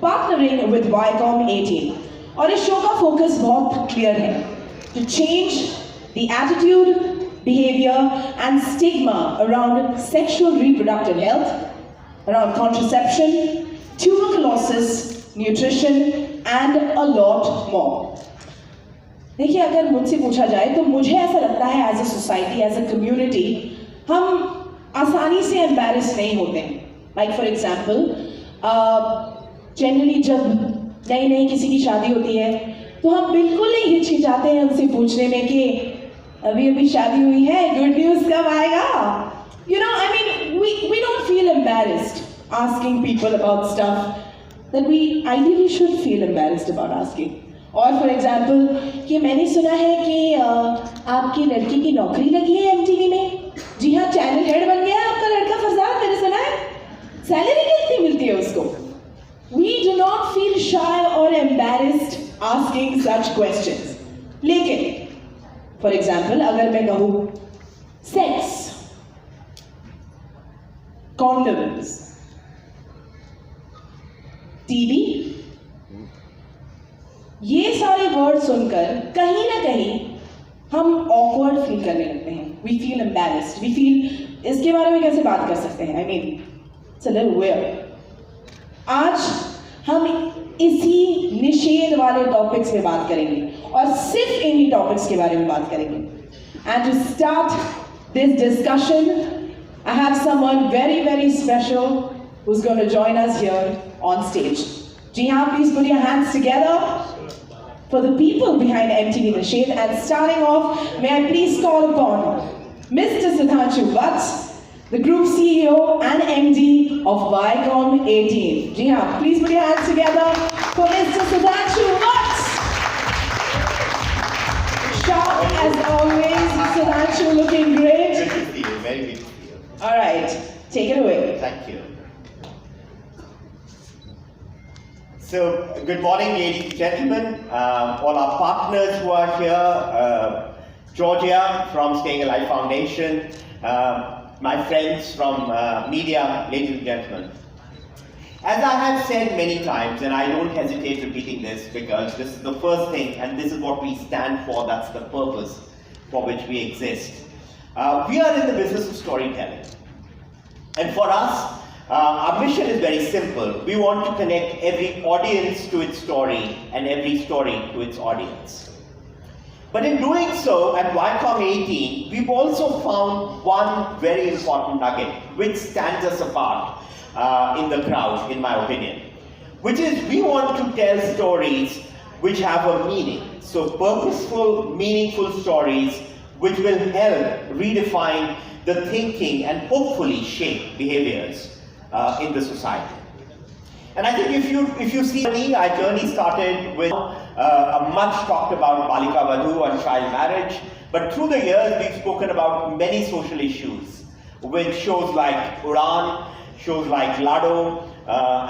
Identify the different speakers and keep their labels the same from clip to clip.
Speaker 1: partnering with Viacom 18 और इस show का फोकस बहुत क्लियर है to change the attitude, behavior and stigma around sexual reproductive health, around contraception, tuberculosis, nutrition and a lot more. देखिए, अगर मुझसे पूछा जाए तो मुझे ऐसा लगता है as a society, as a community, हम आसानी से एम्बैरेस नहीं होते हैं. लाइक फॉर एग्जाम्पल, जनरली जब नई नई किसी की शादी होती है तो हम बिल्कुल नहीं हिचकिचाते हैं उनसे पूछने में कि अभी अभी शादी हुई है, गुड न्यूज़ कब आएगा. You know, I mean, we don't feel embarrassed asking people about stuff that we ideally should feel embarrassed about asking. और फॉर एग्जाम्पल, कि मैंने सुना है कि आपकी लड़की की नौकरी लगी है एमटीवी में. जी हाँ, चैनल हेड बन गया है आपका लड़का फरजाद, मैंने सुना है. सैलरी कितनी मिलती है उसको? We do not feel shy or embarrassed asking such questions. लेकिन फॉर एग्जाम्पल, अगर मैं कहूँ सेक्स, कॉन्डम्स, टीबी, ये सारे वर्ड सुनकर कहीं ना कहीं हम ऑकवर्ड फील करने लगते हैं. We feel embarrassed, we feel इसके बारे में कैसे बात कर सकते हैं. I mean, it's a little weird. आज हम इसी निषेध वाले टॉपिक्स में बात करेंगे और सिर्फ इन्हीं टॉपिक्स के बारे में बात करेंगे. And to start this discussion, I have someone very very special who is going to join us here on stage. जी हाँ, please put your hands together for the people behind MTV Nished, and starting off, may I please call upon Mr. Sudhanshu Vats, the Group CEO and MD of Viacom 18. Ji haan, please put your hands together for Mr. Sudhanshu Vats. Sharp as always, Sudhanshu, looking great.
Speaker 2: Good to see you, very good to see you.
Speaker 1: All right, take it away.
Speaker 2: Thank you. So, good morning, ladies and gentlemen, all our partners who are here, Georgia from Staying Alive Foundation, my friends from media, ladies and gentlemen. As I have said many times, and I don't hesitate repeating this because this is the first thing and this is what we stand for, that's the purpose for which we exist. We are in the business of storytelling. And for us, our mission is very simple. We want to connect every audience to its story and every story to its audience. But in doing so, at Viacom 18, we've also found one very important nugget which stands us apart in the crowd, in my opinion, which is we want to tell stories which have a meaning. So purposeful, meaningful stories which will help redefine the thinking and hopefully shape behaviors in the society. And I think if you see me, our journey started with a much talked about Balika Vadhu and child marriage, but through the years we've spoken about many social issues with shows like Udan, shows like Lado,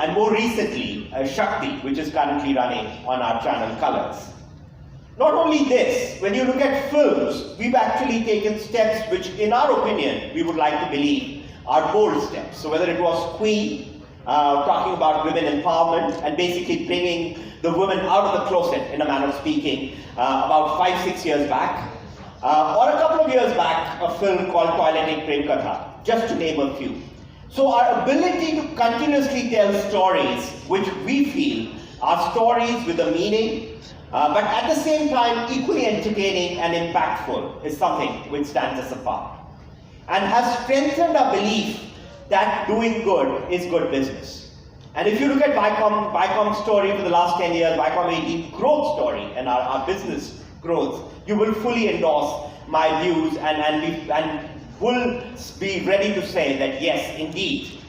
Speaker 2: and more recently Shakti, which is currently running on our channel Colors. Not only this, when you look at films, we've actually taken steps which in our opinion we would like to believe are bold steps. So whether it was Queen, talking about women empowerment and basically bringing the women out of the closet in a manner of speaking about 5-6 years back, or a couple of years back, a film called Toileting Prem Katha, just to name a few. So our ability to continuously tell stories which we feel are stories with a meaning, but at the same time equally entertaining and impactful is something which stands us apart and has strengthened our belief that doing good is good business. And if you look at Viacom's story for the last 10 years, Viacom 18 growth story and our business growth, you will fully endorse my views and will be ready to say that yes, indeed,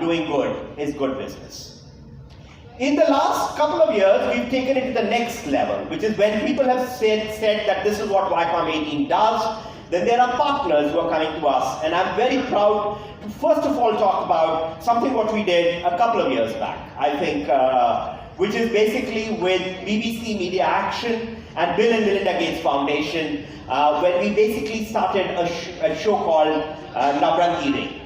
Speaker 2: doing good is good business. In the last couple of years, we've taken it to the next level, which is when people have said that this is what Viacom 18 does, then there are partners who are coming to us, and I'm very proud to first of all talk about something what we did a couple of years back, I think, which is basically with BBC Media Action and Bill and Melinda Gates Foundation, when we basically started a show called Navrangi Ring.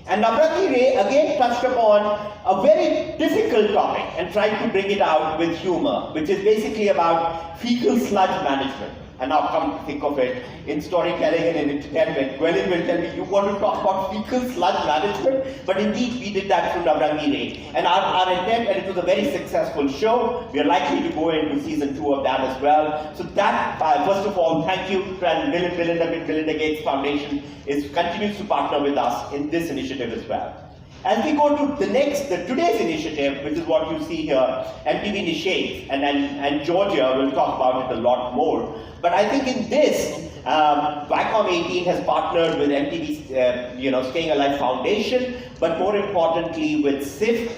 Speaker 2: And Navratri again touched upon a very difficult topic and tried to bring it out with humor, which is basically about fecal sludge management. And now come to think of it, in storytelling and in entertainment, Gwendolyn will tell me, you want to talk about fecal sludge management? But indeed, we did that through Navratri. And our intent, and it was a very successful show. We are likely to go into season 2 of that as well. So that, first of all, thank you to Melinda Gates Foundation continues to partner with us in this initiative as well. As we go to today's initiative, which is what you see here, MTV Nished, and Georgia will talk about it a lot more. But I think in this, Viacom 18 has partnered with MTV, Staying Alive Foundation, but more importantly with SIF,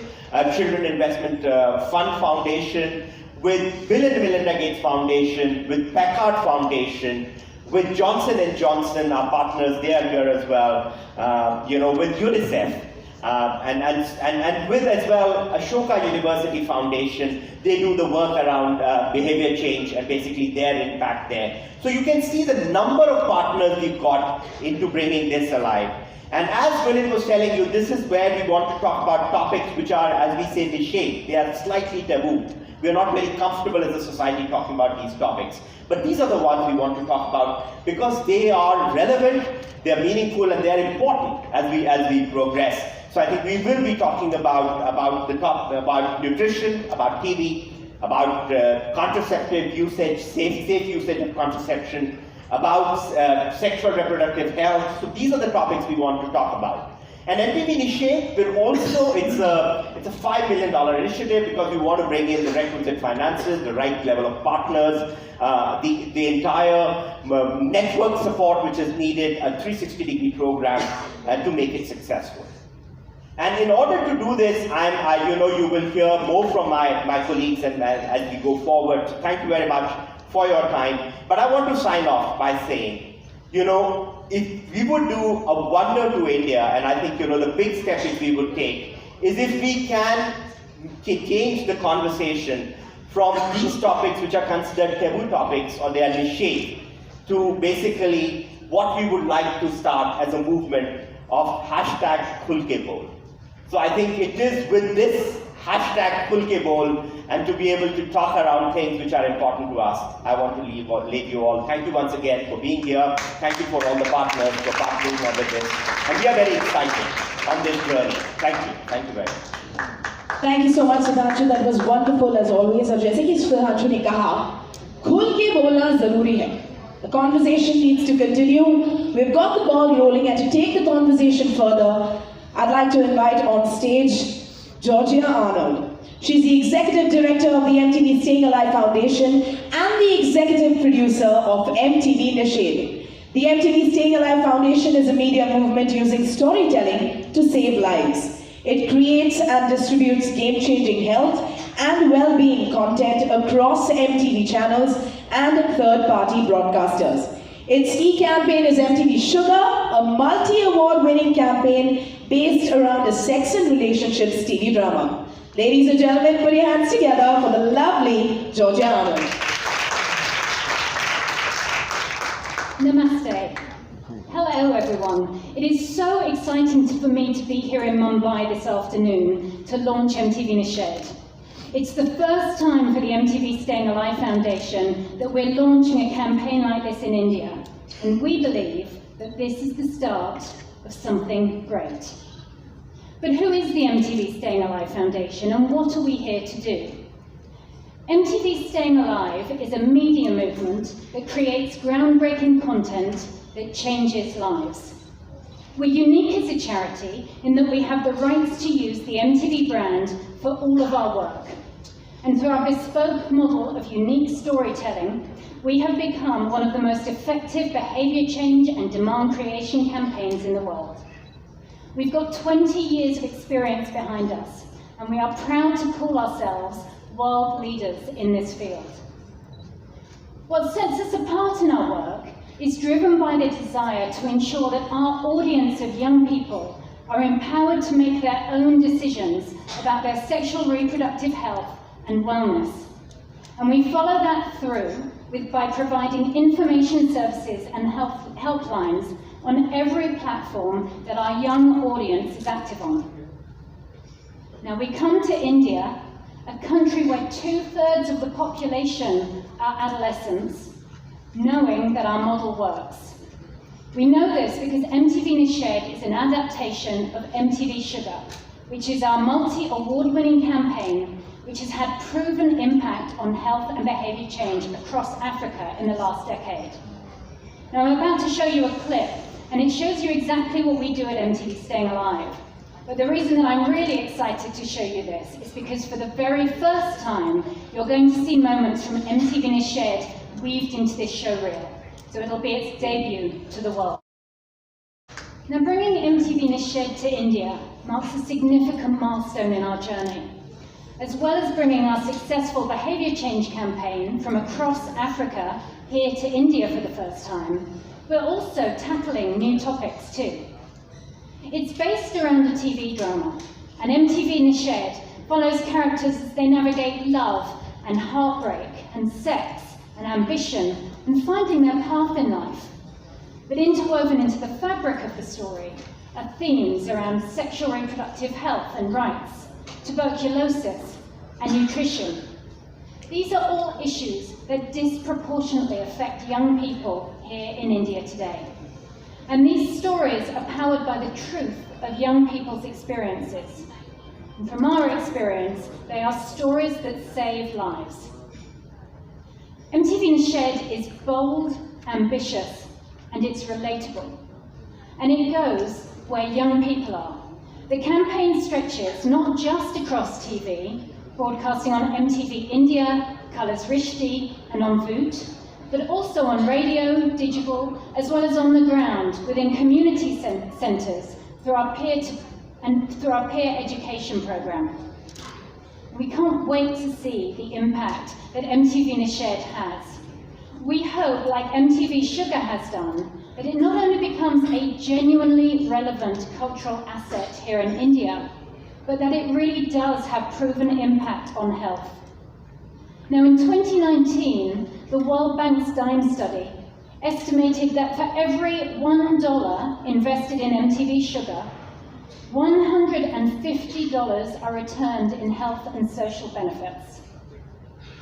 Speaker 2: Children Investment Fund Foundation, with Bill and Melinda Gates Foundation, with Packard Foundation, with Johnson & Johnson, our partners, they are here as well, with UNICEF. And with as well Ashoka University Foundation, they do the work around behavior change and basically their impact there. So you can see the number of partners we've got into bringing this alive. And as Gwyneth was telling you, this is where we want to talk about topics which are, as we say, niche. They are slightly taboo. We are not very comfortable as a society talking about these topics. But these are the ones we want to talk about because they are relevant, they are meaningful, and they are important as we progress. So I think we will be talking about nutrition, about TV, about contraceptive usage, safe usage of contraception, about sexual reproductive health. So these are the topics we want to talk about. And MTV Nished will also, it's a $5 million initiative because we want to bring in the requisite finances, the right level of partners, the entire network support which is needed, a 360-degree program to make it successful. And in order to do this, you will hear more from my colleagues as we go forward. So thank you very much for your time. But I want to sign off by saying, if we would do a wonder to India, and I think, the big step which we would take, is if we can change the conversation from these topics which are considered taboo topics or they are niche, to basically what we would like to start as a movement of #KhulkeBol. So I think it is with this #KhulkeBol and to be able to talk around things which are important to us, I want to leave you all. Thank you once again for being here. Thank you for all the partners for partnering with this. And we are very excited on this journey. Thank you. Thank you very much.
Speaker 1: Thank you so much, Sudhanshu. That was wonderful as always. और जैसे कि Sudhanshu ने कहा, खुल के बोलना जरूरी है. The conversation needs to continue. We've got the ball rolling, and to take the conversation further, I'd like to invite on stage Georgia Arnold. She's the Executive Director of the MTV Staying Alive Foundation and the Executive Producer of MTV Nished. The MTV Staying Alive Foundation is a media movement using storytelling to save lives. It creates and distributes game-changing health and well-being content across MTV channels and third-party broadcasters. Its key campaign is MTV Sugar, a multi-award winning campaign based around a sex and relationships TV drama. Ladies and gentlemen, put your hands together for the lovely Georgia Arnold.
Speaker 3: Namaste. Hello everyone. It is so exciting for me to be here in Mumbai this afternoon to launch MTV Nished. It's the first time for the MTV Staying Alive Foundation that we're launching a campaign like this in India. And we believe that this is the start of something great. But who is the MTV Staying Alive Foundation and what are we here to do? MTV Staying Alive is a media movement that creates groundbreaking content that changes lives. We're unique as a charity in that we have the rights to use the MTV brand for all of our work. And through our bespoke model of unique storytelling, we have become one of the most effective behavior change and demand creation campaigns in the world. We've got 20 years of experience behind us, and we are proud to call ourselves world leaders in this field. What sets us apart in our work is driven by the desire to ensure that our audience of young people are empowered to make their own decisions about their sexual reproductive health and wellness. And we follow that through by providing information services and helplines on every platform that our young audience is active on. Now we come to India, a country where 2/3 of the population are adolescents, knowing that our model works. We know this because MTV Nished is an adaptation of MTV Sugar, which is our multi-award-winning campaign which has had proven impact on health and behaviour change across Africa in the last decade. Now I'm about to show you a clip, and it shows you exactly what we do at MTV Staying Alive. But the reason that I'm really excited to show you this is because for the very first time, you're going to see moments from MTV Nished weaved into this show reel. So it'll be its debut to the world. Now bringing MTV Nished to India marks a significant milestone in our journey. As well as bringing our successful behaviour change campaign from across Africa here to India for the first time, we're also tackling new topics too. It's based around a TV drama, and MTV Nished follows characters as they navigate love and heartbreak and sex and ambition and finding their path in life. But interwoven into the fabric of the story are themes around sexual reproductive health and rights, tuberculosis and nutrition. These are all issues that disproportionately affect young people here in India today. And these stories are powered by the truth of young people's experiences. And from our experience, they are stories that save lives. MTV Nished is bold, ambitious, and it's relatable. And it goes where young people are. The campaign stretches not just across TV, broadcasting on MTV India, Colors Rishti, and on Voot, but also on radio, digital, as well as on the ground within community centres through our peer education programme. We can't wait to see the impact that MTV Nished has. We hope, like MTV Sugar has done, that it not only becomes a genuinely relevant cultural asset here in India, but that it really does have proven impact on health. Now in 2019, the World Bank's Dime Study estimated that for every $1 invested in MTV Sugar, $150 are returned in health and social benefits.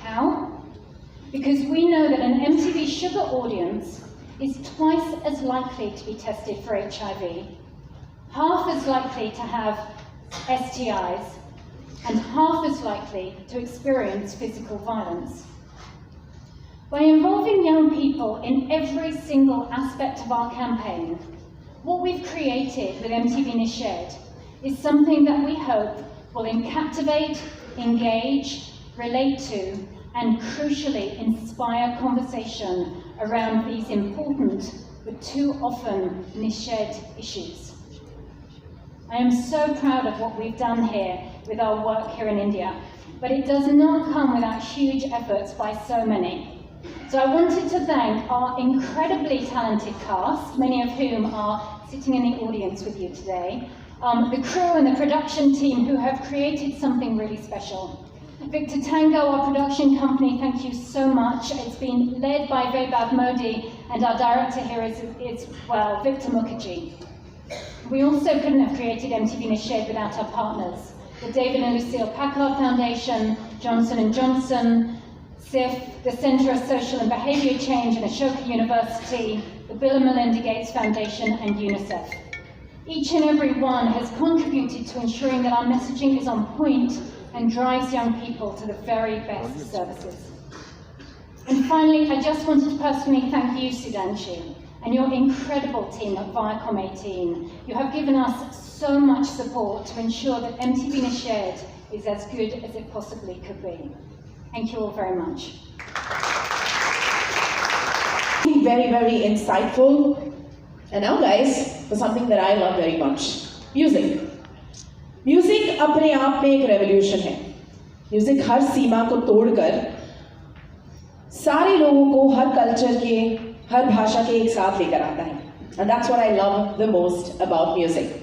Speaker 3: How? Because we know that an MTV Sugar audience is twice as likely to be tested for HIV, half as likely to have STIs, and half as likely to experience physical violence. By involving young people in every single aspect of our campaign, what we've created with MTV Nished is something that we hope will captivate, engage, relate to, and crucially inspire conversation around these important but too often Nished issues. I am so proud of what we've done here with our work here in India, but it does not come without huge efforts by so many. So I wanted to thank our incredibly talented cast, many of whom are sitting in the audience with you today, the crew and the production team who have created something really special. Victor Tango, our production company, thank you so much. It's been led by Vaibhav Modi, and our director here is Victor Mukherjee. We also couldn't have created MTV Nished without our partners, the David and Lucille Packard Foundation, Johnson & Johnson, SIF, the Centre of Social and Behaviour Change and Ashoka University, the Bill and Melinda Gates Foundation, and UNICEF. Each and every one has contributed to ensuring that our messaging is on point and drives young people to the very best services. And finally, I just wanted to personally thank you, Sudhanshu, and your incredible team at Viacom 18. You have given us so much support to ensure that MTV Nished is as good as it possibly could be. Thank you all very much.
Speaker 1: Very, very insightful. And now guys, for something that I love very much, music. Music अपने आप में एक revolution है. Music हर सीमा को तोड़कर सारे लोगों को हर कल्चर के, हर भाषा के एक साथ लेकर आता है. And that's what I love the most about music.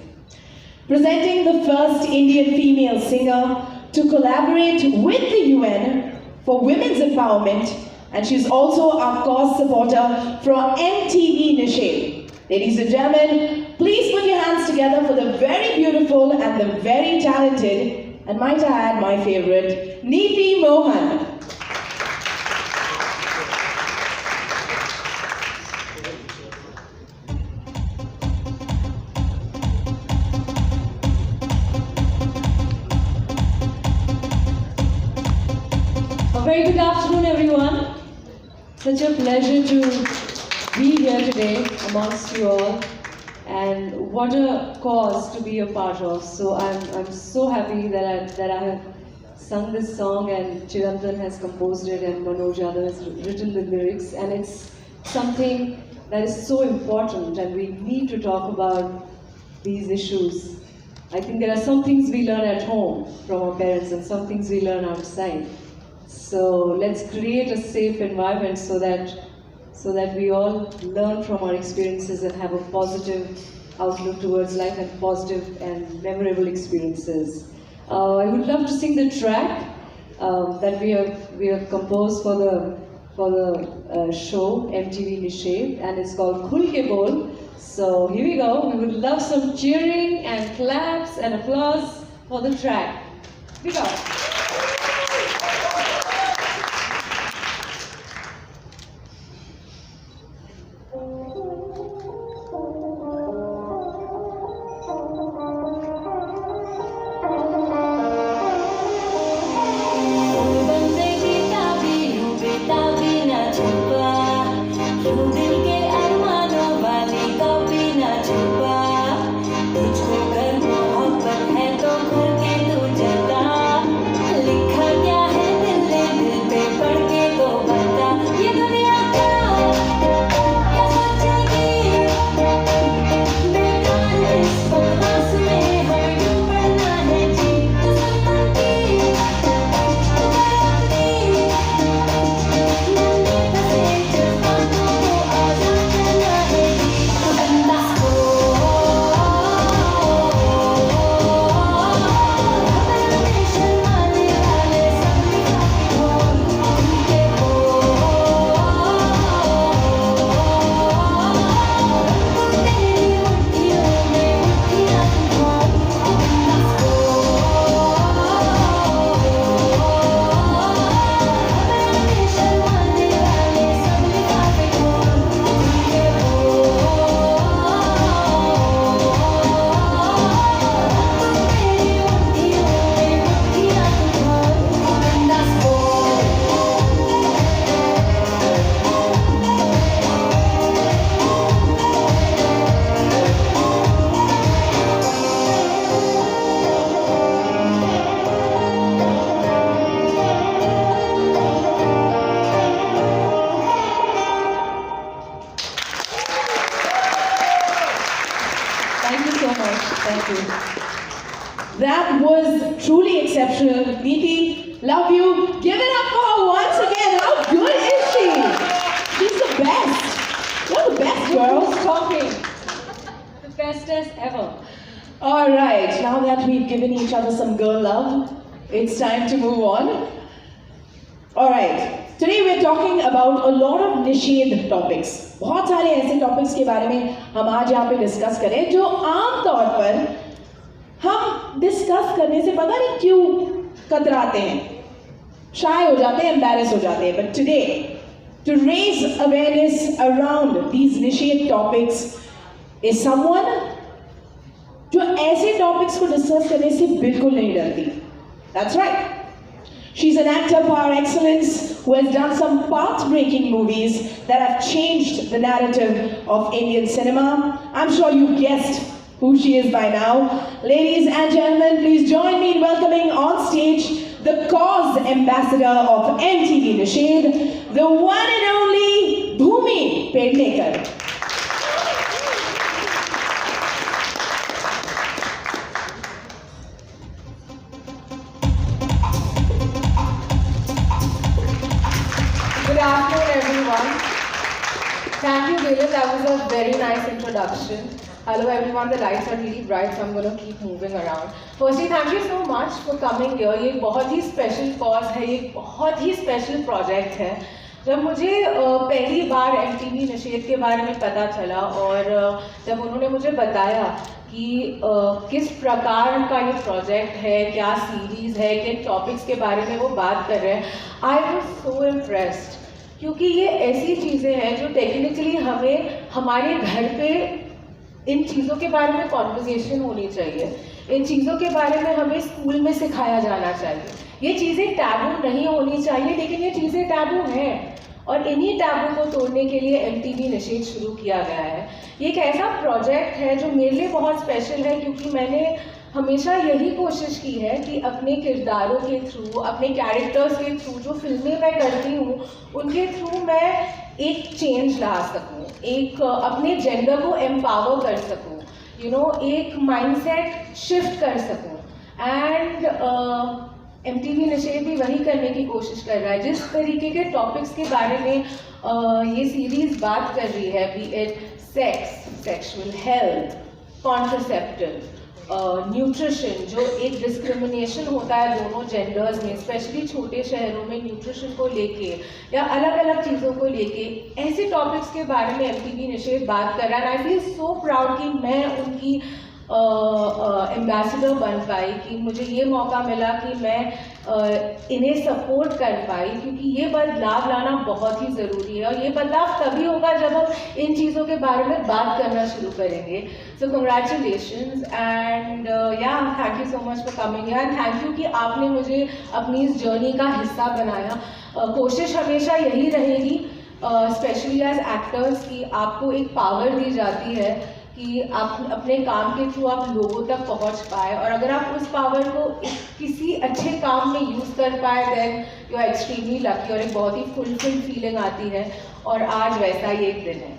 Speaker 1: Presenting the first Indian female singer to collaborate with the UN for women's empowerment, and she's also our cause supporter from MTV Nished. Ladies and gentlemen, please put your hands together for the very beautiful and the very talented, and might I add my favorite, Neeti Mohan.
Speaker 4: A very good afternoon, everyone. Such a pleasure to be here today amongst you all, and what a cause to be a part of. So I'm so happy that I have sung this song, and Chirantan has composed it, and Manoj Yadav has written the lyrics, and it's something that is so important, and we need to talk about these issues. I think there are some things we learn at home from our parents, and some things we learn outside. So let's create a safe environment so that we all learn from our experiences and have a positive outlook towards life and positive and memorable experiences. I would love to sing the track that we have composed for the show MTV Nished, and it's called Khul Ke Bol. So here we go. We would love some cheering and claps and applause for the track. Here we go.
Speaker 1: That was truly exceptional. Neeti, love you. Give it up for her once again. How good is she? She's the best. You're the best, girls.
Speaker 4: Talking. The bestest ever.
Speaker 1: All right, now that we've given each other some girl love, it's time to move on. All right, today we're talking about a lot of निषेध topics. बहुत सारे ऐसे topics के बारे में हम आज यहाँ पे discuss करें जो आम तौर पर हम डिस्कस करने से पता नहीं क्यों कतराते हैं, शाय हो जाते हैं, embarrass हो जाते हैं. But today, to raise awareness around these निषेध topics is someone जो ऐसे topics को discuss करने से बिल्कुल नहीं डरती. That's right. She's an actor par excellence who has done some path-breaking movies that have changed the narrative of Indian cinema. I'm sure you guessed who she is by now. Ladies and gentlemen, please join me in welcoming on stage the cause ambassador of MTV Nished, the one and only Bhumi Pednekar.
Speaker 5: Good afternoon, everyone. Thank you, Dylan. That was a very nice introduction. Hello, everyone. The lights are really bright, so I'm going to keep moving around. Firstly, thank you so much for coming here. ये बहुत ही special cause है, ये बहुत ही special project है. जब मुझे पहली बार MTV निषेध के बारे में पता चला और जब उन्होंने मुझे बताया कि किस प्रकार का ये प्रोजेक्ट है, क्या सीरीज़ है, किन टॉपिक्स के बारे में वो बात कर रहे हैं, आई वॉज सो इम्प्रेस्ड, क्योंकि ये ऐसी चीज़ें हैं जो टेक्निकली हमें हमारे घर पे इन चीज़ों के बारे में कॉन्वर्सेशन होनी चाहिए, इन चीज़ों के बारे में हमें स्कूल में सिखाया जाना चाहिए। ये चीज़ें टैबू नहीं होनी चाहिए, लेकिन ये चीज़ें टैबू हैं और इन्हीं टैबू को तोड़ने के लिए MTV निषेध शुरू किया गया है। ये एक ऐसा प्रोजेक्ट है जो मेरे लिए बहुत स्पेशल है, क्योंकि मैंने हमेशा यही कोशिश की है कि अपने किरदारों के थ्रू, अपने कैरेक्टर्स के थ्रू, जो फिल्में मैं करती हूँ उनके थ्रू मैं एक चेंज ला सकूँ, एक अपने जेंडर को एम्पावर कर सकूँ, एक माइंडसेट शिफ्ट कर सकूँ। एंड MTV निषेध भी वही करने की कोशिश कर रहा है। जिस तरीके के टॉपिक्स के बारे में ये सीरीज़ बात कर रही है, B it sex, sexual health, contraceptive, nutrition, जो एक डिस्क्रिमिनेशन होता है दोनों जेंडर्स में, स्पेशली छोटे शहरों में न्यूट्रिशन को लेके या अलग अलग चीज़ों को लेके, ऐसे टॉपिक्स के बारे में MTV निषेध बात कर रहा है। आई फील सो प्राउड कि मैं उनकी एम्बेसडर बन पाई, कि मुझे ये मौका मिला कि मैं इन्हें सपोर्ट कर पाई, क्योंकि ये बदलाव लाना बहुत ही ज़रूरी है और ये बदलाव तभी होगा जब हम इन चीज़ों के बारे में बात करना शुरू करेंगे। सो कंग्रेचुलेशंस एंड या thank you so much for coming here, thank you कि आपने मुझे अपनी इस जर्नी का हिस्सा बनाया। कोशिश हमेशा यही रहेगी, स्पेशली एज एक्टर्स, कि आपको एक पावर दी जाती है कि आप अपने काम के थ्रू आप लोगों तक पहुंच पाए, और अगर आप उस पावर को किसी अच्छे काम में यूज़ कर पाए, then you are extremely lucky और एक बहुत ही फुलफिल्ड फीलिंग आती है। और आज वैसा ही एक दिन है।